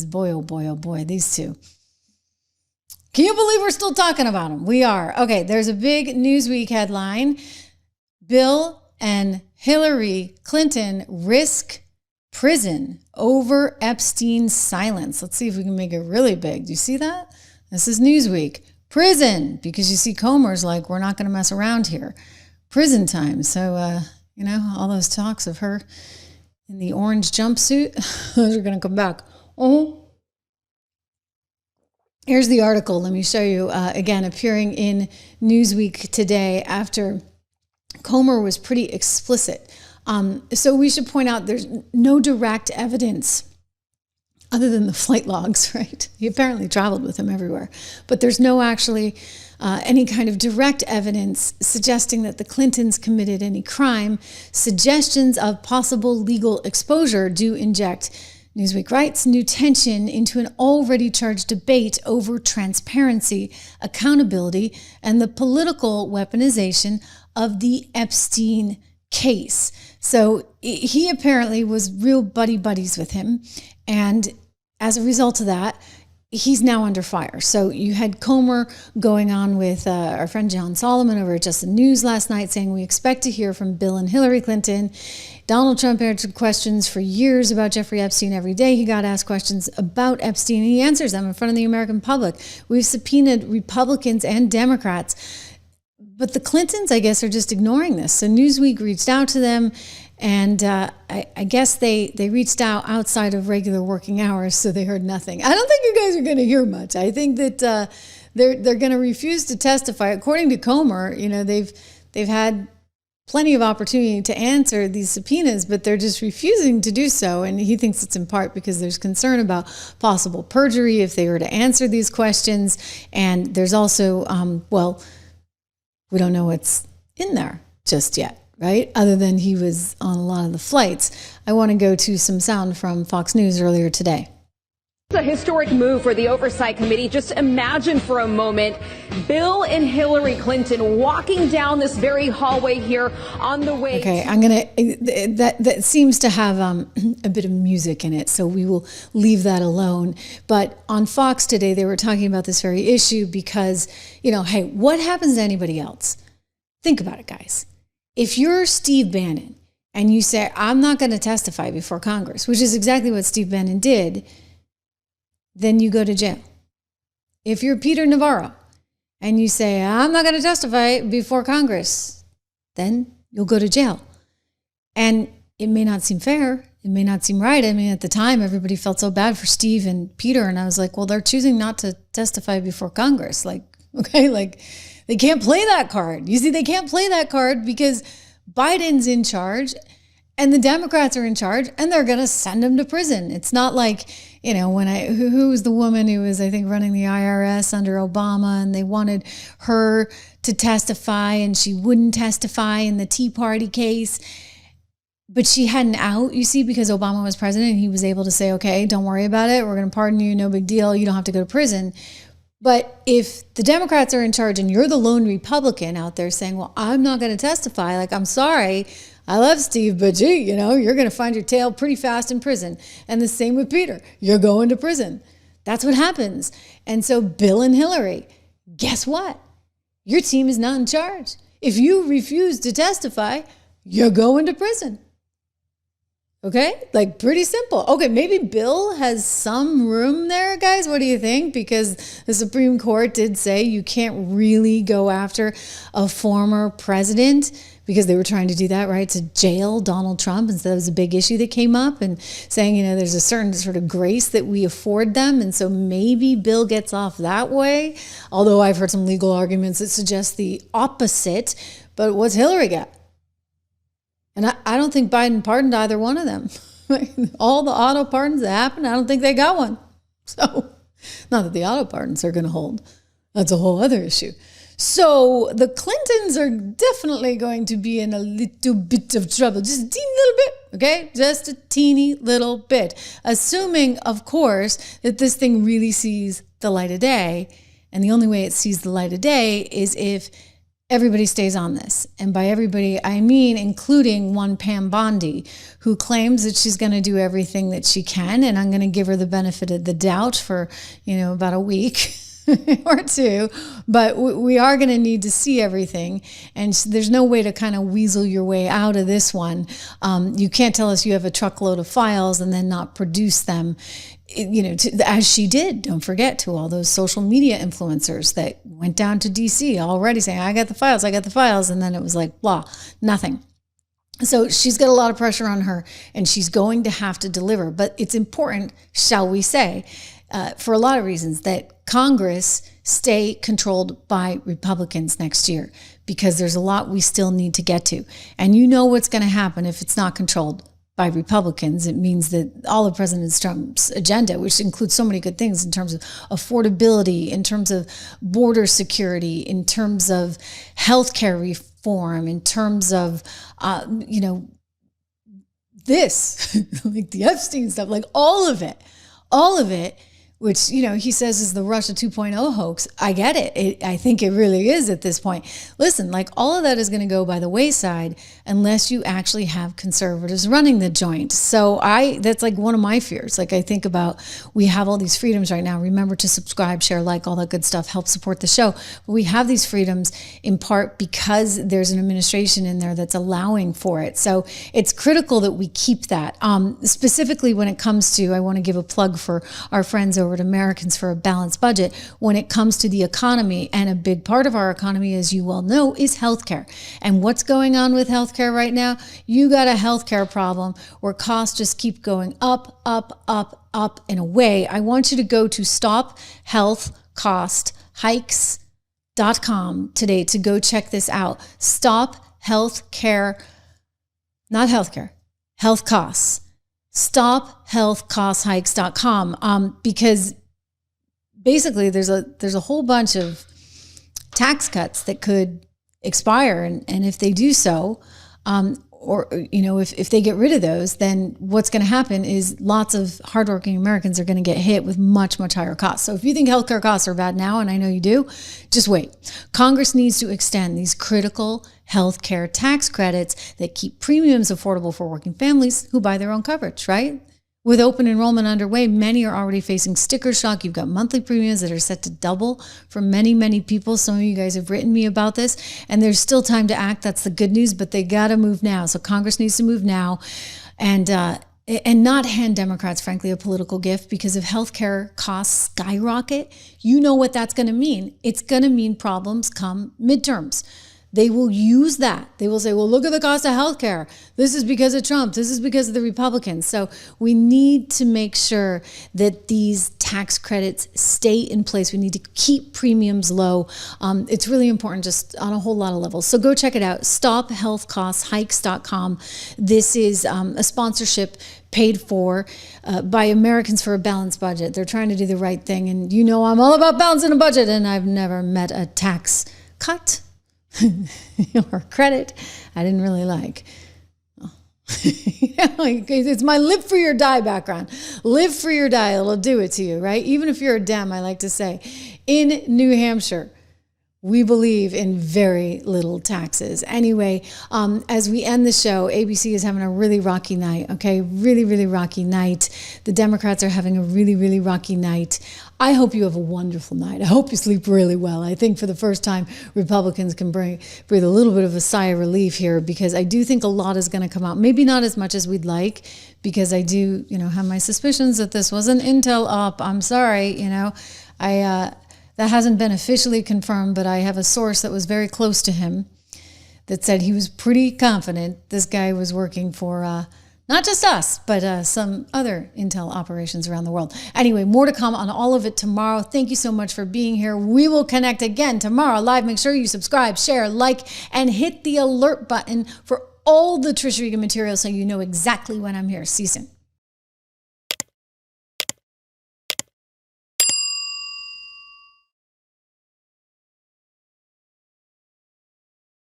Boy, oh boy, oh boy, these two. Can you believe we're still talking about them? We are. Okay, there's a big Newsweek headline. Bill and Hillary Clinton risk prison over Epstein's silence. Let's see if we can make it really big. Do you see that? This is Newsweek. Prison, because you see Comer's like, we're not going to mess around here. Prison time. So, all those talks of her in the orange jumpsuit, those are going to come back. Here's the article. Let me show you, again, appearing in Newsweek today after Comer was pretty explicit. So we should point out there's no direct evidence other than the flight logs, right? He apparently traveled with him everywhere. But there's no actually any kind of direct evidence suggesting that the Clintons committed any crime. Suggestions of possible legal exposure do inject, Newsweek writes, new tension into an already charged debate over transparency, accountability, and the political weaponization of the Epstein case. So he apparently was real buddies with him. And as a result of that, he's now under fire. So you had Comer going on with our friend John Solomon over at Just the News last night saying we expect to hear from Bill and Hillary Clinton. Donald Trump answered questions for years about Jeffrey Epstein. Every day he got asked questions about Epstein, and he answers them in front of the American public. We've subpoenaed Republicans and Democrats. But the Clintons, I guess, are just ignoring this. So Newsweek reached out to them, and I guess they reached out outside of regular working hours, so they heard nothing. I don't think you guys are going to hear much. I think that they're going to refuse to testify. According to Comer, they've had plenty of opportunity to answer these subpoenas, but they're just refusing to do so. And he thinks it's in part because there's concern about possible perjury if they were to answer these questions. And there's also, we don't know what's in there just yet, right? Other than he was on a lot of the flights. I want to go to some sound from Fox News earlier today. It's a historic move for the Oversight Committee. Just imagine for a moment Bill and Hillary Clinton walking down this very hallway here on the way. Okay, that seems to have a bit of music in it, so we will leave that alone. But on Fox today, they were talking about this very issue because, hey, what happens to anybody else? Think about it, guys. If you're Steve Bannon and you say, I'm not going to testify before Congress, which is exactly what Steve Bannon did, then you go to jail. If you're Peter Navarro and you say, I'm not going to testify before Congress, then you'll go to jail. And it may not seem fair. It may not seem right. I mean, at the time, everybody felt so bad for Steve and Peter. And I was like, well, they're choosing not to testify before Congress. They can't play that card. You see, they can't play that card because Biden's in charge and the Democrats are in charge and they're going to send him to prison. It's not like, who was the woman who was, I think, running the IRS under Obama, and they wanted her to testify and she wouldn't testify in the Tea Party case. But she had an out, you see, because Obama was president and he was able to say, okay, don't worry about it. We're going to pardon you. No big deal. You don't have to go to prison. But if the Democrats are in charge and you're the lone Republican out there saying, well, I'm not going to testify, I'm sorry, I love Steve, but gee, you're going to find your tail pretty fast in prison. And the same with Peter. You're going to prison. That's what happens. And so Bill and Hillary, guess what? Your team is not in charge. If you refuse to testify, you're going to prison. Okay? Pretty simple. Okay, maybe Bill has some room there, guys. What do you think? Because the Supreme Court did say you can't really go after a former president because they were trying to do that, right? To jail Donald Trump. And so that was a big issue that came up and saying, there's a certain sort of grace that we afford them. And so maybe Bill gets off that way. Although I've heard some legal arguments that suggest the opposite. But what's Hillary got? And I don't think Biden pardoned either one of them. All the auto pardons that happened, I don't think they got one. So, not that the auto pardons are going to hold. That's a whole other issue. So, the Clintons are definitely going to be in a little bit of trouble. Just a teeny little bit, okay? Just a teeny little bit. Assuming, of course, that this thing really sees the light of day. And the only way it sees the light of day is if everybody stays on this. And by everybody, I mean including one Pam Bondi, who claims that she's going to do everything that she can. And I'm going to give her the benefit of the doubt for, about a week or two. But we are going to need to see everything. And there's no way to kind of weasel your way out of this one. You can't tell us you have a truckload of files and then not produce them. As she did, don't forget, to all those social media influencers that went down to DC already saying, I got the files. And then it was like, blah, nothing. So she's got a lot of pressure on her and she's going to have to deliver. But it's important, shall we say, for a lot of reasons, that Congress stay controlled by Republicans next year, because there's a lot we still need to get to. And you know what's going to happen if it's not controlled by Republicans. It means that all of President Trump's agenda, which includes so many good things in terms of affordability, in terms of border security, in terms of healthcare reform, in terms of, this, like the Epstein stuff, like all of it, which, he says is the Russia 2.0 hoax. I get it. I think it really is at this point. Listen, like all of that is going to go by the wayside unless you actually have conservatives running the joint. So that's like one of my fears. Like I think about, we have all these freedoms right now. Remember to subscribe, share, like, all that good stuff, help support the show. But we have these freedoms in part because there's an administration in there that's allowing for it. So it's critical that we keep that. Specifically when it comes to, I want to give a plug for our friends over at Americans for a Balanced Budget, when it comes to the economy. And a big part of our economy, as you well know, is healthcare. And what's going on with healthcare right now? You got a healthcare problem where costs just keep going up, up, up, up and away. I want you to go to stophealthcosthikes.com today to go check this out. Stop healthcare, not healthcare, health costs. Stophealthcosthikes.com, because basically there's a whole bunch of tax cuts that could expire, and if they do so, if they get rid of those, then what's going to happen is lots of hardworking Americans are going to get hit with much, much higher costs. So if you think healthcare costs are bad now, and I know you do, just wait. Congress needs to extend these critical healthcare tax credits that keep premiums affordable for working families who buy their own coverage, right? With open enrollment underway, many are already facing sticker shock. You've got monthly premiums that are set to double for many, many people. Some of you guys have written me about this, and there's still time to act. That's the good news, but they got to move now. So Congress needs to move now and not hand Democrats, frankly, a political gift, because if healthcare costs skyrocket, you know what that's going to mean. It's going to mean problems come midterms. They will use that. They will say, well, look at the cost of healthcare. This is because of Trump. This is because of the Republicans. So we need to make sure that these tax credits stay in place. We need to keep premiums low. It's really important just on a whole lot of levels. So go check it out. Stophealthcosthikes.com. This is a sponsorship paid for by Americans for a Balanced Budget. They're trying to do the right thing. And I'm all about balancing a budget, and I've never met a tax cut or credit I didn't really like. It's my live for your die background. Live for your die. It'll do it to you, right? Even if you're a Dem, I like to say, in New Hampshire, we believe in very little taxes. Anyway, as we end the show, ABC is having a really rocky night, okay? Really, really rocky night. The Democrats are having a really, really rocky night. I hope you have a wonderful night. I hope you sleep really well. I think for the first time, Republicans can breathe a little bit of a sigh of relief here, because I do think a lot is going to come out. Maybe not as much as we'd like, because I do, have my suspicions that this was an intel op. I'm sorry, that hasn't been officially confirmed, but I have a source that was very close to him that said he was pretty confident this guy was working for not just us, but some other intel operations around the world. Anyway, more to come on all of it tomorrow. Thank you so much for being here. We will connect again tomorrow live. Make sure you subscribe, share, like, and hit the alert button for all the Trish Regan material so you know exactly when I'm here. See you soon.